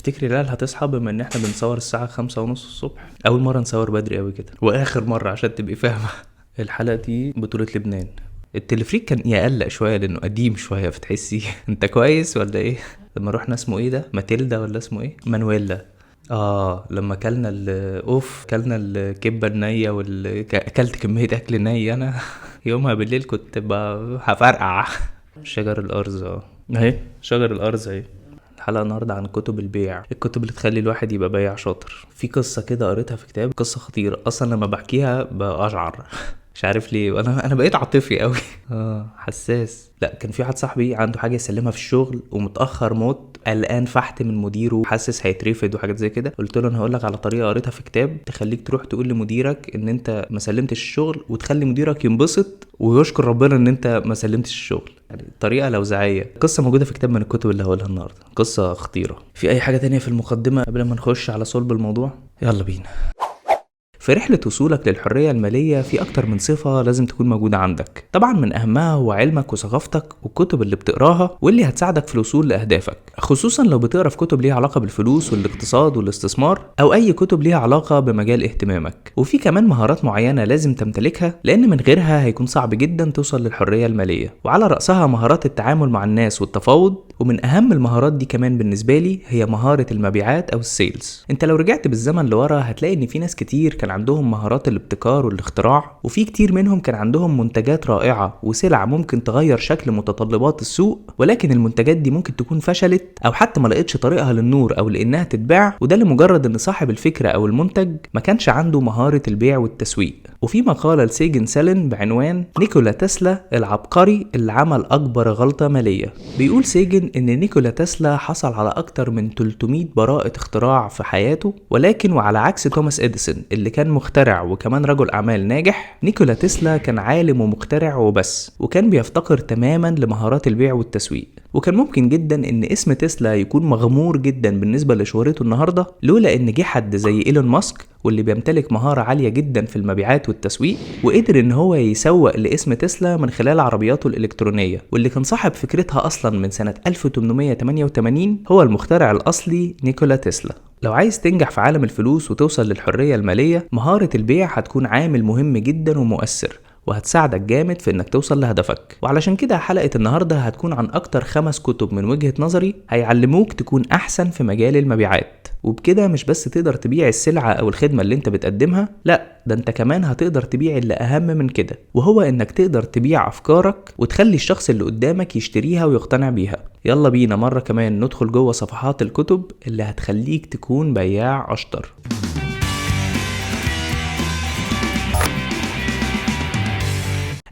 تفتكري ليال هتصحى بما ان احنا بنصور الساعة 5:30 الصبح؟ اول مرة نصور بدري قوي كده، واخر مرة عشان تبقي فاهمة. الحلقة دي بطولة لبنان. التلفريك كان يقلق شوية لانه قديم شوية، فتحسي انت كويس ولا ايه؟ لما رحنا اسمه ايه ده، ماتيلدا ولا اسمه ايه، مانويلا. لما كلنا كلنا الكبة النية اكلت كمية اكل ني انا. يومها بالليل كنت هفرقع. شجر الارز اهي، شجر الارز اهي. الحلقة النهاردة عن كتب البيع، الكتب اللي تخلي الواحد يبقى بياع شاطر. في قصة كده قريتها في كتاب، قصة خطيرة اصلا، لما بحكيها بأشعر. مش عارف ليه، انا بقيت عاطفي قوي. حساس. لا، كان في واحد صاحبي عنده حاجه يسلمها في الشغل ومتاخر موت، قلقان فحت من مديره، حاسس هيترفد وحاجات زي كده. قلت له انا هقول لك على طريقه قريتها في كتاب تخليك تروح تقول لمديرك ان انت ما سلمتش الشغل، وتخلي مديرك ينبسط ويشكر ربنا ان انت ما سلمتش الشغل. يعني طريقه لوزعيه. قصه موجوده في كتاب من الكتب اللي هقولها النهارده، قصه خطيره. في اي حاجه تانية في المقدمه قبل ما نخش على صلب الموضوع؟ يلا بينا. في رحلة وصولك للحرية المالية في أكتر من صفة لازم تكون موجودة عندك. طبعا من أهمها هو علمك وثقافتك والكتب اللي بتقراها واللي هتساعدك في الوصول لأهدافك، خصوصا لو بتقرا في كتب ليها علاقة بالفلوس والاقتصاد والاستثمار، أو أي كتب ليها علاقة بمجال اهتمامك. وفي كمان مهارات معينة لازم تمتلكها، لأن من غيرها هيكون صعب جدا توصل للحرية المالية، وعلى رأسها مهارات التعامل مع الناس والتفاوض. ومن أهم المهارات دي كمان بالنسبة لي هي مهارة المبيعات أو السيلز. انت لو رجعت بالزمن لورا هتلاقي ان في ناس كتير كان عندهم مهارات الابتكار والاختراع، وفي كتير منهم كان عندهم منتجات رائعة وسلع ممكن تغير شكل متطلبات السوق، ولكن المنتجات دي ممكن تكون فشلت او حتى ما لقتش طريقها للنور او لانها تتباع، وده لمجرد ان صاحب الفكرة او المنتج ما كانش عنده مهارة البيع والتسويق. وفي مقالة لسيجن سالين بعنوان نيكولا تسلا العبقري اللي عمل اكبر غلطة مالية، بيقول سيجن ان نيكولا تسلا حصل على اكتر من 300 براءة اختراع في حياته، ولكن وعلى عكس توماس اديسون اللي كان مخترع وكمان رجل اعمال ناجح، نيكولا تسلا كان عالم ومخترع وبس، وكان بيفتقر تماما لمهارات البيع والتسويق. وكان ممكن جدا ان اسم تسلا يكون مغمور جدا بالنسبة لشهرته النهاردة لولا ان جه حد زي ايلون ماسك، واللي بيمتلك مهارة عالية جدا في المبيعات والتسويق، وقدر ان هو يسوق لاسم تسلا من خلال عربياته الالكترونية، واللي كان صاحب فكرتها اصلا من سنة 1888 هو المخترع الاصلي نيكولا تسلا. لو عايز تنجح في عالم الفلوس وتوصل للحرية المالية، مهارة البيع هتكون عامل مهم جدا ومؤثر، وهتساعدك جامد في انك توصل لهدفك. وعلشان كده حلقة النهاردة هتكون عن اكتر 5 كتب من وجهة نظري هيعلموك تكون احسن في مجال المبيعات، وبكده مش بس تقدر تبيع السلعة او الخدمة اللي انت بتقدمها، لا ده انت كمان هتقدر تبيع اللي اهم من كده، وهو انك تقدر تبيع افكارك وتخلي الشخص اللي قدامك يشتريها ويقتنع بيها. يلا بينا مرة كمان ندخل جوه صفحات الكتب اللي هتخليك تكون بياع اشطر.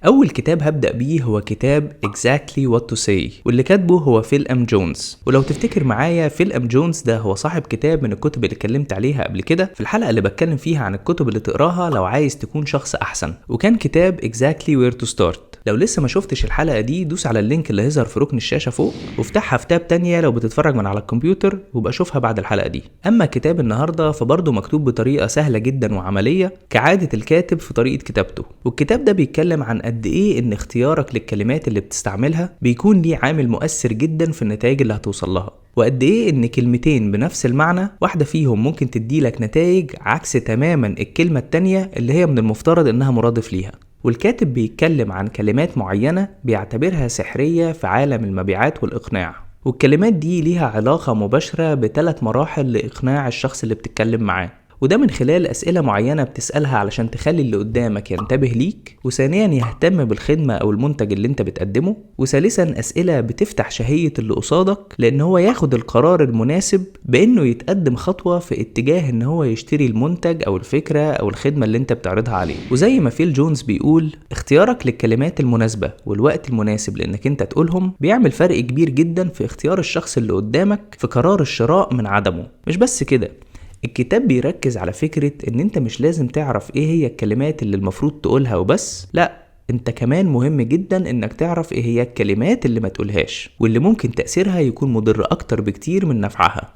أول كتاب هبدأ بيه هو كتاب Exactly What to Say، واللي كاتبه هو فيل أم جونز. ولو تفتكر معايا، فيل أم جونز ده هو صاحب كتاب من الكتب اللي اتكلمت عليها قبل كده في الحلقة اللي بتكلم فيها عن الكتب اللي تقراها لو عايز تكون شخص أحسن، وكان كتاب Exactly Where to Start. لو لسه ما شفتش الحلقة دي دوس على اللينك اللي هيظهر في ركن الشاشة فوق، وافتحها في تاب تانية لو بتتفرج من على الكمبيوتر، وبقى شوفها بعد الحلقة دي. أما كتاب النهاردة فبرضه مكتوب بطريقة سهلة جدا وعملية كعادة الكاتب في طريقة كتابته، والكتاب ده بيتكلم عن قد إيه إن اختيارك للكلمات اللي بتستعملها بيكون ليه عامل مؤثر جدا في النتائج اللي هتوصل لها، وقد إيه إن كلمتين بنفس المعنى واحدة فيهم ممكن تديلك نتائج عكس تماما الكلمة التانية اللي هي من المفترض إنها مرادف ليها. والكاتب بيتكلم عن كلمات معينة بيعتبرها سحرية في عالم المبيعات والإقناع، والكلمات دي ليها علاقة مباشرة ب3 مراحل لإقناع الشخص اللي بتتكلم معاه، وده من خلال أسئلة معينة بتسألها علشان تخلي اللي قدامك ينتبه ليك، وثانيا يهتم بالخدمة أو المنتج اللي انت بتقدمه، وثالثا أسئلة بتفتح شهية اللي قصادك لأن هو ياخد القرار المناسب بأنه يتقدم خطوة في اتجاه ان هو يشتري المنتج أو الفكرة أو الخدمة اللي انت بتعرضها عليه. وزي ما فيل جونز بيقول، اختيارك للكلمات المناسبة والوقت المناسب لأنك انت تقولهم بيعمل فرق كبير جدا في اختيار الشخص اللي قدامك في قرار الشراء من عدمه. مش بس كده، الكتاب بيركز على فكرة ان انت مش لازم تعرف ايه هي الكلمات اللي المفروض تقولها وبس، لا انت كمان مهم جدا انك تعرف ايه هي الكلمات اللي ما تقولهاش واللي ممكن تأثيرها يكون مضر اكتر بكتير من نفعها.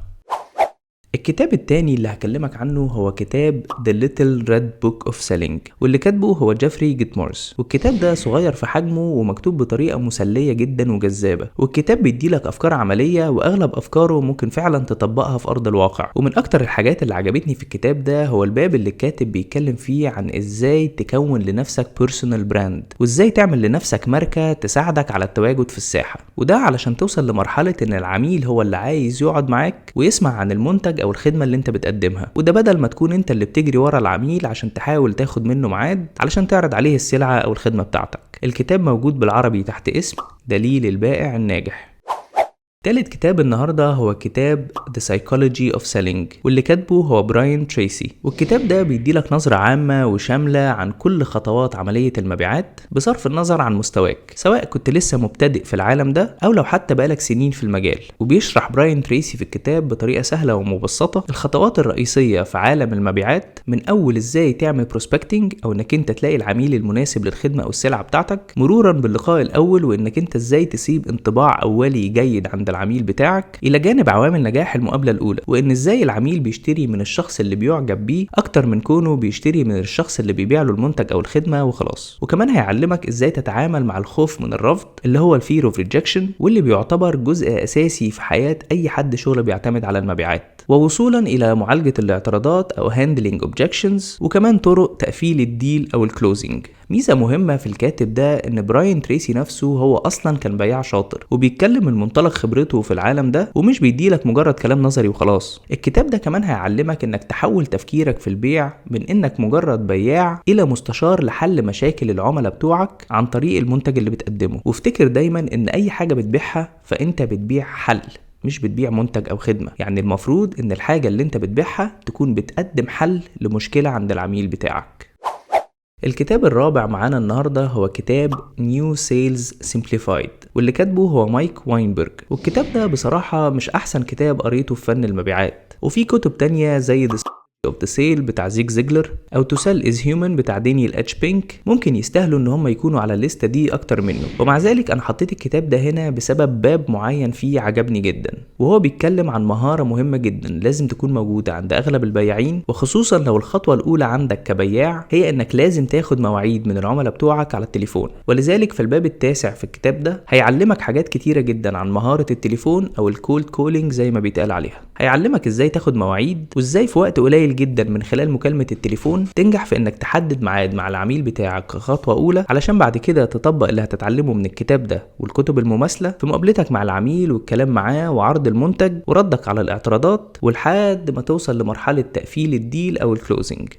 الكتاب التاني اللي هكلمك عنه هو كتاب The Little Red Book of Selling، واللي كاتبه هو جيفري جيتمورز. والكتاب ده صغير في حجمه ومكتوب بطريقة مسلية جدا وجذابة، والكتاب بيديلك أفكار عملية وأغلب أفكاره ممكن فعلا تطبقها في أرض الواقع. ومن أكتر الحاجات اللي عجبتني في الكتاب ده هو الباب اللي الكاتب بيتكلم فيه عن إزاي تكون لنفسك بيرسونال براند، وإزاي تعمل لنفسك ماركة تساعدك على التواجد في الساحة، وده علشان توصل لمرحلة إن العميل هو اللي عايز يقعد معاك ويسمع عن المنتج أو الخدمة اللي انت بتقدمها، وده بدل ما تكون انت اللي بتجري ورا العميل عشان تحاول تاخد منه ميعاد علشان تعرض عليه السلعة أو الخدمة بتاعتك. الكتاب موجود بالعربي تحت اسم دليل البائع الناجح. تالت كتاب النهاردة هو كتاب The Psychology of Selling، واللي كاتبه هو براين تريسي. والكتاب ده بيديلك نظرة عامة وشاملة عن كل خطوات عملية المبيعات بصرف النظر عن مستواك، سواء كنت لسه مبتدئ في العالم ده أو لو حتى بقالك سنين في المجال. وبيشرح براين تريسي في الكتاب بطريقة سهلة ومبسطة الخطوات الرئيسية في عالم المبيعات، من أول إزاي تعمل بروسبكتنج أو إنك أنت تلاقي العميل المناسب للخدمة أو السلعة بتاعتك، مرورا باللقاء الأول وإنك أنت إزاي تسيب انطباع أولي جيد عند العميل بتاعك، الى جانب عوامل نجاح المقابله الاولى، وان ازاي العميل بيشتري من الشخص اللي بيعجب بيه اكتر من كونه بيشتري من الشخص اللي بيبيع له المنتج او الخدمه وخلاص. وكمان هيعلمك ازاي تتعامل مع الخوف من الرفض اللي هو الفير اوف ريجكشن، واللي بيعتبر جزء اساسي في حياه اي حد شغل بيعتمد على المبيعات، ووصولا الى معالجه الاعتراضات او هاندلينج اوبجكشنز، وكمان طرق تقفيل الديل او الكلوزنج. ميزه مهمه في الكاتب ده ان براين تريسي نفسه هو اصلا كان بياع شاطر وبيتكلم من منطلق خبرته في العالم ده، ومش بيديلك مجرد كلام نظري وخلاص. الكتاب ده كمان هيعلمك انك تحول تفكيرك في البيع من انك مجرد بياع الى مستشار لحل مشاكل العملاء بتوعك عن طريق المنتج اللي بتقدمه. وافتكر دايما ان اي حاجه بتبيعها فانت بتبيع حل، مش بتبيع منتج او خدمه. يعني المفروض ان الحاجه اللي انت بتبيعها تكون بتقدم حل لمشكله عند العميل بتاعك. الكتاب الرابع معانا النهاردة هو كتاب New Sales Simplified، واللي كاتبه هو مايك واينبرج. والكتاب ده بصراحة مش أحسن كتاب قريته في فن المبيعات، وفي كتب تانية زي of the Sale بتاع زيك زيجلر أو To Sell is Human بتاع دانيال اتش بينك ممكن يستاهلوا إن هم يكونوا على الليستة دي أكتر منه. ومع ذلك أنا حطيت الكتاب ده هنا بسبب باب معين فيه عجبني جدا، وهو بيتكلم عن مهارة مهمة جدا لازم تكون موجودة عند أغلب البياعين، وخصوصا لو الخطوة الأولى عندك كبياع هي إنك لازم تاخد مواعيد من العملاء بتوعك على التليفون. ولذلك في الباب التاسع في الكتاب ده هيعلمك حاجات كتيرة جدا عن مهارة التليفون أو الكولد كولينج زي ما بيتقال عليها. هيعلمك إزاي تاخد مواعيد، وإزاي في وقت قليل جدا من خلال مكالمة التليفون تنجح في انك تحدد ميعاد مع العميل بتاعك كخطوة اولى، علشان بعد كده تطبق اللي هتتعلمه من الكتاب ده والكتب المماثلة في مقابلتك مع العميل والكلام معاه وعرض المنتج وردك على الاعتراضات، ولحد ما توصل لمرحلة تقفيل الديل او الكلوزنج.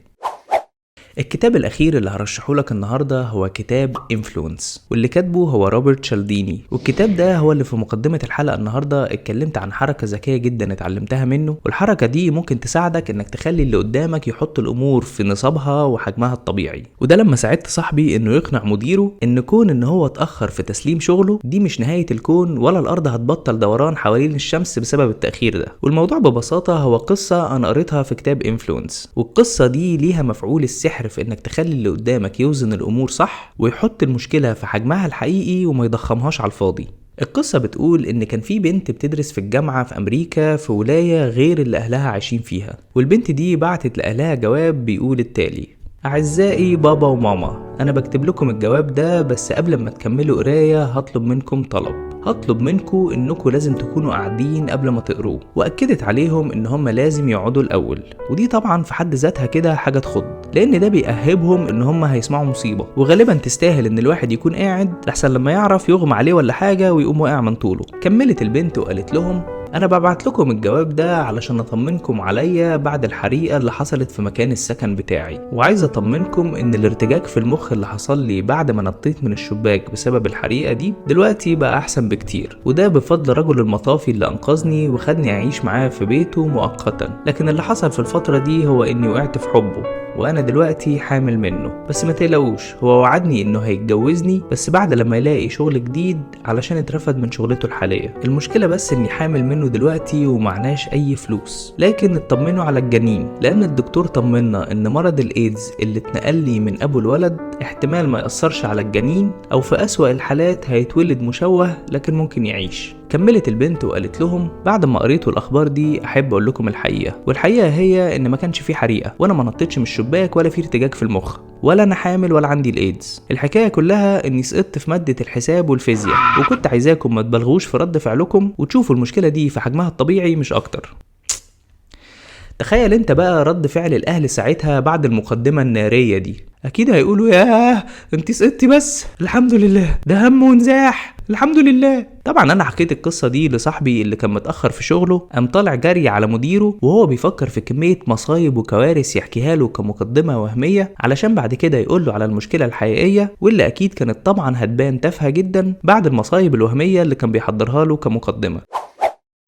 الكتاب الأخير اللي هرشحه لك النهاردة هو كتاب إنفلونس، واللي كاتبه هو روبرت تشالديني. والكتاب ده هو اللي في مقدمة الحلقة النهاردة اتكلمت عن حركة ذكية جدا اتعلمتها منه، والحركة دي ممكن تساعدك انك تخلي اللي قدامك يحط الأمور في نصابها وحجمها الطبيعي. وده لما ساعدت صاحبي انه يقنع مديره ان كون ان هو اتأخر في تسليم شغله دي مش نهاية الكون، ولا الأرض هتبطل دوران حوالين الشمس بسبب التأخير ده. والموضوع ببساطة هو قصة أنا قريتها في كتاب إنفلونس، والقصة دي ليها مفعول السحر في انك تخلي اللي قدامك يوزن الامور صح ويحط المشكلة في حجمها الحقيقي وما يضخمهاش على الفاضي. القصة بتقول ان كان في بنت بتدرس في الجامعة في امريكا في ولاية غير اللي اهلها عايشين فيها، والبنت دي بعتت لاهلها جواب بيقول التالي: أعزائي بابا وماما، أنا بكتب لكم الجواب ده بس قبل ما تكملوا قراية هطلب منكم طلب. هطلب منكم إنكم لازم تكونوا قاعدين قبل ما تقروه. وأكدت عليهم إن هم لازم يقعدوا الأول، ودي طبعا في حد ذاتها كده حاجة تخض، لأن ده بيأهبهم إن هم هيسمعوا مصيبة، وغالبا تستاهل إن الواحد يكون قاعد لحسن لما يعرف يغمى عليه ولا حاجة ويقوم واقع من طوله. كملت البنت وقالت لهم: أنا ببعت لكم الجواب ده علشان أطمنكم عليا بعد الحريقة اللي حصلت في مكان السكن بتاعي، وعايز أطمنكم إن الارتجاج في المخ اللي حصل لي بعد ما نطيت من الشباك بسبب الحريقة دي دلوقتي بقى أحسن بكتير، وده بفضل رجل المطافي اللي أنقذني وخدني أعيش معاه في بيته مؤقتا. لكن اللي حصل في الفترة دي هو إني وقعت في حبه، وانا دلوقتي حامل منه. بس ما تقلقوش، هو وعدني انه هيتجوزني بس بعد لما يلاقي شغل جديد علشان اترفد من شغلته الحالية. المشكلة بس اني حامل منه دلوقتي ومعناش اي فلوس، لكن اطمنوا على الجنين، لان الدكتور طمنا ان مرض الايدز اللي اتنقل لي من ابو الولد احتمال ما يأثرش على الجنين، او في اسوأ الحالات هيتولد مشوه لكن ممكن يعيش. كملت البنت وقالت لهم: بعد ما قريتوا الاخبار دي احب اقول لكم الحقيقه، والحقيقه هي ان ما كانش في حريقه، وانا ما نطيتش من الشباك، ولا في ارتجاج في المخ، ولا انا حامل، ولا عندي الايدز. الحكايه كلها اني سقطت في ماده الحساب والفيزياء، وكنت عايزاكم ما تبالغوش في رد فعلكم وتشوفوا المشكله دي في حجمها الطبيعي مش اكتر. تخيل انت بقى رد فعل الاهل ساعتها بعد المقدمه الناريه دي. اكيد هيقولوا: ياه انت سقطتي بس الحمد لله، ده هم ونزاح الحمد لله. طبعا انا حكيت القصه دي لصاحبي اللي كان متاخر في شغله، قام طالع جري على مديره وهو بيفكر في كميه مصايب وكوارث يحكيها له كمقدمه وهميه، علشان بعد كده يقول له على المشكله الحقيقيه، واللي اكيد كانت طبعا هتبان تافهه جدا بعد المصايب الوهميه اللي كان بيحضرها له كمقدمه.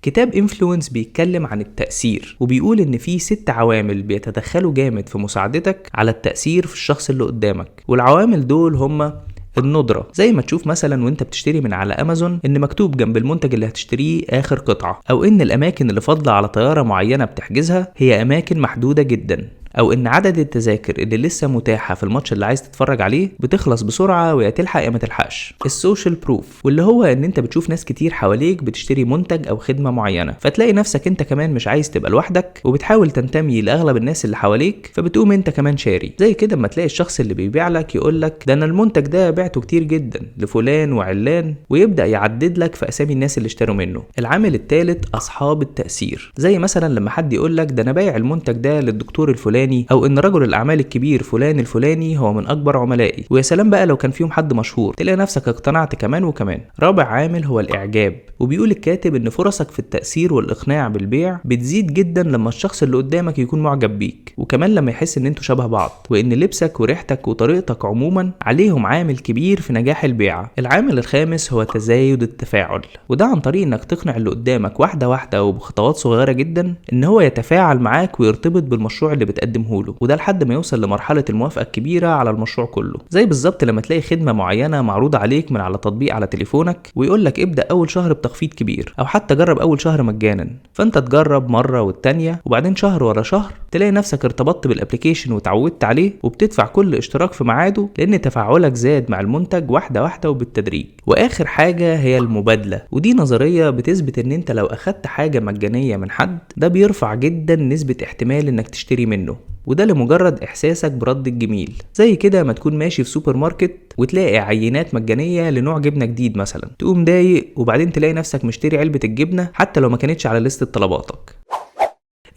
كتاب انفلونس بيتكلم عن التأثير، وبيقول ان في 6 عوامل بيتدخلوا جامد في مساعدتك على التأثير في الشخص اللي قدامك، والعوامل دول هما: الندرة، زي ما تشوف مثلا وانت بتشتري من على امازون ان مكتوب جنب المنتج اللي هتشتريه اخر قطعة، او ان الاماكن اللي فاضلة على طيارة معينة بتحجزها هي اماكن محدودة جدا، او ان عدد التذاكر اللي لسه متاحه في الماتش اللي عايز تتفرج عليه بتخلص بسرعه، ويا تلحق يا ما تلحقش. السوشيال بروف، واللي هو ان انت بتشوف ناس كتير حواليك بتشتري منتج او خدمه معينه، فتلاقي نفسك انت كمان مش عايز تبقى لوحدك، وبتحاول تنتمي لاغلب الناس اللي حواليك، فبتقوم انت كمان شاري. زي كده اما تلاقي الشخص اللي بيبيع لك يقول لك: ده انا المنتج ده بعته كتير جدا لفلان وعلان، ويبدا يعدد لك في اسامي الناس اللي اشتروا منه. العامل الثالث: اصحاب التاثير، زي مثلا لما حد يقول لك: ده انا بايع المنتج ده للدكتور الفلاني، او ان رجل الاعمال الكبير فلان الفلاني هو من اكبر عملائي. ويا سلام بقى لو كان فيهم حد مشهور، تلاقي نفسك اقتنعت كمان وكمان. رابع عامل هو الاعجاب، وبيقول الكاتب ان فرصك في التاثير والاقناع بالبيع بتزيد جدا لما الشخص اللي قدامك يكون معجب بيك، وكمان لما يحس ان انتوا شبه بعض، وان لبسك وريحتك وطريقتك عموما عليهم عامل كبير في نجاح البيعه. العامل الخامس هو تزايد التفاعل، وده عن طريق انك تقنع اللي قدامك واحده واحده وبخطوات صغيره جدا ان هو يتفاعل معاك ويرتبط بالمشروع اللي بتقدمه له، وده لحد ما يوصل لمرحله الموافقه الكبيره على المشروع كله. زي بالظبط لما تلاقي خدمه معينه معروضه عليك من على تطبيق على تليفونك، ويقول لك: ابدا اول شهر بتخفيض كبير، او حتى جرب اول شهر مجانا، فانت تجرب مره والتانيه، وبعدين شهر ورا شهر تلاقي نفسك ارتبطت بالابليكيشن وتعودت عليه، وبتدفع كل اشتراك في ميعاده، لان تفاعلك زاد مع المنتج واحده واحده وبالتدريج. واخر حاجه هي المبادله، ودي نظريه بتثبت ان انت لو اخدت حاجه مجانيه من حد، ده بيرفع جدا نسبه احتمال انك تشتري منه، وده لمجرد احساسك برد الجميل. زي كده ما تكون ماشي في سوبر ماركت وتلاقي عينات مجانيه لنوع جبنه جديد مثلا، تقوم ضايق وبعدين تلاقي نفسك مشتري علبه الجبنه حتى لو ما كانتش على لستة طلباتك.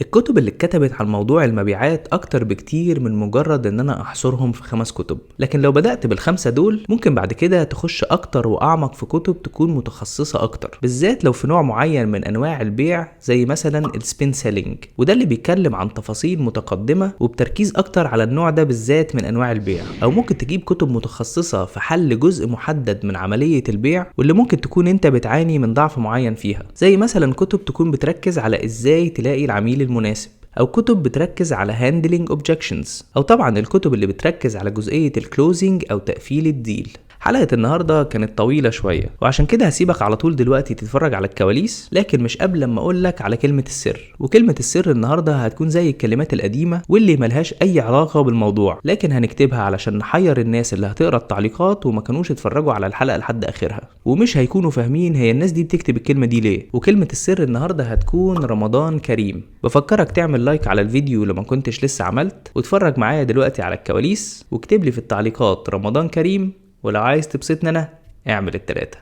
الكتب اللي اتكتبت عن موضوع المبيعات اكتر بكتير من مجرد ان انا احصرهم في 5 كتب، لكن لو بدأت بال5 دول ممكن بعد كده تخش اكتر واعمق في كتب تكون متخصصة اكتر، بالذات لو في نوع معين من انواع البيع، زي مثلا السبين سيلينج، وده اللي بيتكلم عن تفاصيل متقدمة وبتركيز اكتر على النوع ده بالذات من انواع البيع. او ممكن تجيب كتب متخصصة في حل جزء محدد من عملية البيع، واللي ممكن تكون انت بتعاني من ضعف معين فيها، زي مثلا كتب تكون بتركز على ازاي تلاقي العميل المناسب، او كتب بتركز على handling objections، او طبعا الكتب اللي بتركز على جزئية الكلوزنج او تقفيل الديل. حلقة النهاردة كانت طويلة شوية، وعشان كده هسيبك على طول دلوقتي تتفرج على الكواليس، لكن مش قبل لما اقولك على كلمة السر. وكلمة السر النهاردة هتكون زي الكلمات القديمة واللي ملهاش اي علاقة بالموضوع، لكن هنكتبها علشان نحير الناس اللي هتقرا التعليقات وما كانوش اتفرجوا على الحلقة لحد اخرها، ومش هيكونوا فاهمين هي الناس دي بتكتب الكلمة دي ليه. وكلمة السر النهاردة هتكون رمضان كريم. بفكرك تعمل لايك على الفيديو لما كنتش لسه عملت، وتفرج معايا دلوقتي على الكواليس، واكتب لي في التعليقات رمضان كريم، ولو عايز تبسطني انا اعمل ال3.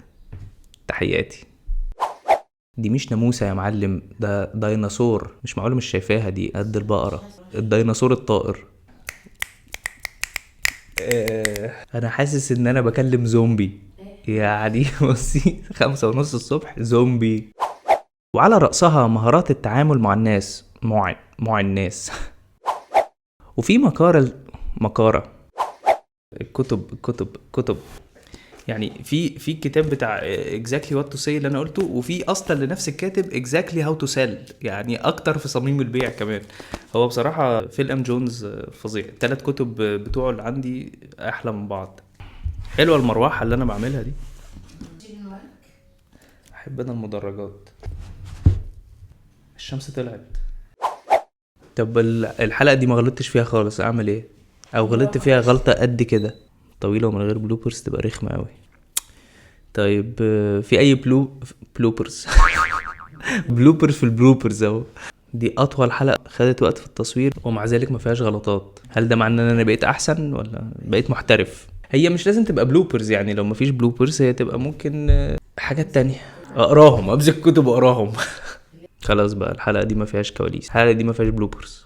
تحياتي. دي مش ناموسة يا معلم، ده ديناصور. مش معقول مش شايفاها، دي قد البقرة، الديناصور الطائر. انا حاسس ان انا بكلم زومبي يعني. بصي 5:30 الصبح زومبي. وعلى رأسها مهارات التعامل مع الناس، مع الناس. وفي مقارة الكتب يعني في كتاب بتاع exactly what to say اللي انا قلته، وفي اصلا لنفس الكاتب exactly how to sell، يعني اكتر في صميم البيع كمان. هو بصراحة فيل ام جونز فظيع. 3 كتب بتوعه اللي عندي احلى من بعض. حلوة المروحة اللي انا بعملها دي. احب انا المدرجات. الشمس طلعت. طب الحلقة دي ما غلطتش فيها خالص، اعمل ايه؟ او غلطت فيها غلطة قد كده طويلة ومن غير بلوبرز تبقى رخمة قوي. طيب في اي بلوبرز بلوبرز في البلوبرز اهو. دي اطول حلقة خدت وقت في التصوير ومع ذلك ما فيهاش غلطات. هل ده معناه ان انا بقيت احسن ولا بقيت محترف؟ هي مش لازم تبقى بلوبرز، يعني لو ما فيش بلوبرز هي تبقى ممكن حاجات تانية اقراهم، امسك كتب اقراهم. خلاص بقى الحلقة دي ما فيهاش كواليس، الحلقة دي ما فيهاش بلوبرز.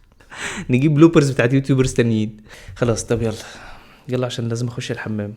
نجيب بلوبرز بتاعت يوتيوبرز تانيين. خلاص طب يلا عشان لازم اخش الحمام.